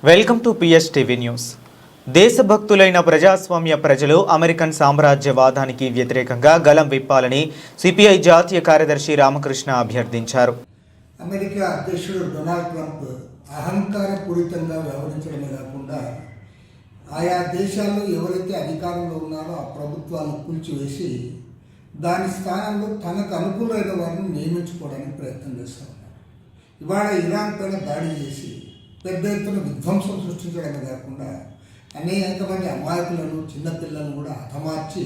Welcome to PSTV news. దేశభక్తులైన ప్రజాస్వామ్య ప్రజలు అమెరికన్ సామ్రాజ్యవాదానికి వ్యతిరేకంగా గలం విప్పాలని సిపిఐ జాతీయ కార్యదర్శి రామకృష్ణ అభ్యర్థించారు. అమెరికా అధ్యక్షుడు డొనాల్డ్ ట్రంప్ అహంకారపూరితంగా వ్యవహరించడమే కాకుండా ఆయా దేశాల్లో ఎవరైతే అధికారంలో ఉన్నారో ఆ ప్రభుత్వాలను కూల్చివేసి దాని స్థానంలో తనకు అనుకూలమైన వారిని నియమించుకోవడానికి ప్రయత్నం చేస్తూ ఉన్నారు. ఇవాళ ఇరాన్ పైన దాడి చేసి పెద్ద ఎత్తున విధ్వంసం సృష్టించడమే కాకుండా అనేక మంది అమాయకులను చిన్నపిల్లలను కూడా హతమార్చి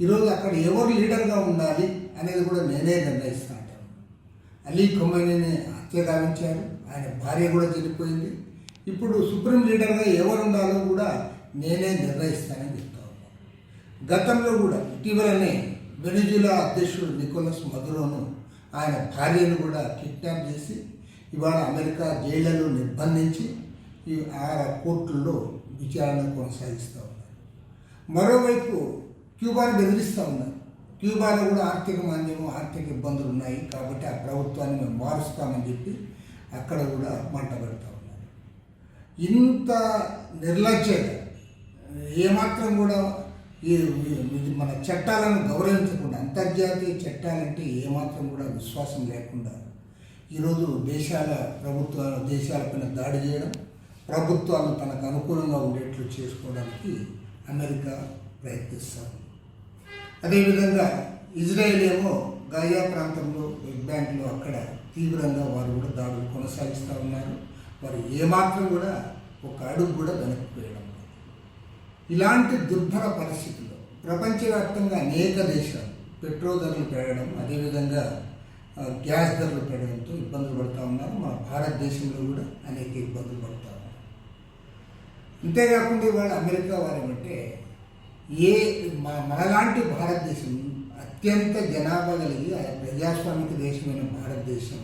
ఈరోజు అక్కడ ఎవరు లీడర్గా ఉండాలి అనేది కూడా నేనే నిర్ణయిస్తా అంటాను. అలీ ఖొమైనీని హత్య గావించారు, ఆయన భార్య కూడా చనిపోయింది. ఇప్పుడు సుప్రీం లీడర్గా ఎవరు ఉండాలో కూడా నేనే నిర్ణయిస్తానని చెప్తా ఉన్నాను. గతంలో కూడా ఇటీవలనే వెనిజులా అధ్యక్షుడు నికోలస్ మదురోను ఆయన భార్యను కూడా కిడ్నాప్ చేసి ఇవాళ అమెరికా జైళ్లలో నిర్బంధించి ఈ కోర్టుల్లో విచారణ కొనసాగిస్తూ ఉన్నారు. మరోవైపు క్యూబాను బెదిరిస్తూ ఉన్నారు. క్యూబాలో కూడా ఆర్థిక మాంద్యము, ఆర్థిక ఇబ్బందులు ఉన్నాయి కాబట్టి ఆ ప్రభుత్వాన్ని మేము మారుస్తామని చెప్పి అక్కడ కూడా మంట పెడతా ఉన్నారు. ఇంత నిర్లక్ష్యంగా ఏమాత్రం కూడా మన చట్టాలను గౌరవించకుండా, అంతర్జాతీయ చట్టాలంటే ఏమాత్రం కూడా విశ్వాసం లేకుండా ఈరోజు దేశాలపైన దాడి చేయడం, ప్రభుత్వాలు తనకు అనుకూలంగా ఉండేట్లు చేసుకోవడానికి అమెరికా ప్రయత్నిస్తారు. అదేవిధంగా ఇజ్రాయెల్ ఏమో గాజా ప్రాంతంలో, వెస్ట్ బ్యాంక్లో అక్కడ తీవ్రంగా వారు కూడా దాడులు కొనసాగిస్తూ ఉన్నారు. వారు ఏమాత్రం కూడా ఒక అడుగు కూడా వెనక్కిపోయడం. ఇలాంటి దుర్భర పరిస్థితుల్లో ప్రపంచవ్యాప్తంగా అనేక దేశాలు పెట్రోల్ ధరలు పెరగడం, అదేవిధంగా గ్యాస్ ధరలు పెరగడంతో ఇబ్బందులు పడుతూ ఉన్నారు. మన భారతదేశంలో కూడా అనేక ఇబ్బందులు పడుతూ ఉన్నారు. అంతేకాకుండా ఇవాళ అమెరికా వారేమంటే మనలాంటి భారతదేశం అత్యంత జనాభా కలిగి ప్రజాస్వామిక దేశమైన భారతదేశం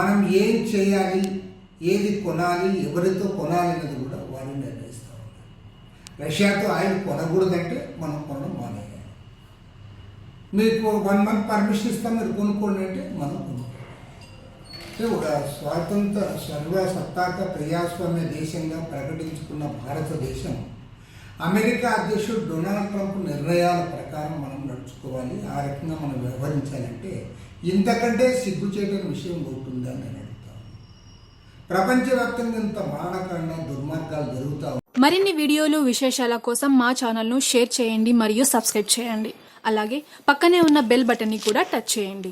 మనం ఏం చేయాలి, ఏది కొనాలి, ఎవరితో కొనాలి అనేది కూడా వారు నిర్ణయిస్తూ ఉన్నారు. రష్యాతో ఆయిల్ కొనకూడదంటే మనం కొనడం మానేయాలి. మీకు 1 month పర్మిషన్ ఇస్తాం, మీరు కొనుక్కోండి అంటే మనం కొనుక్కోండి. ఒక స్వాతంత్ర సర్వసత్తాక ప్రజాస్వామ్య దేశంగా ప్రకటించుకున్న భారతదేశం అమెరికా అధ్యక్షుడు డొనాల్డ్ ట్రంప్ నిర్ణయాల ప్రకారం మనం నడుచుకోవాలి. ఆ రకంగా మనం వ్యవహరించాలంటే ఇంతకంటే సిగ్గుచేటని విషయం ఉంటుందని నేను అడుగుతాను. ప్రపంచవ్యాప్తంగా ఇంత మారణకాండ, దుర్మార్గాలు జరుగుతాయి. మరిన్ని వీడియోలు, విశేషాల కోసం మా ఛానల్ను షేర్ చేయండి మరియు సబ్స్క్రైబ్ చేయండి. అలాగే పక్కనే ఉన్న బెల్ బటన్ని కూడా టచ్ చేయండి.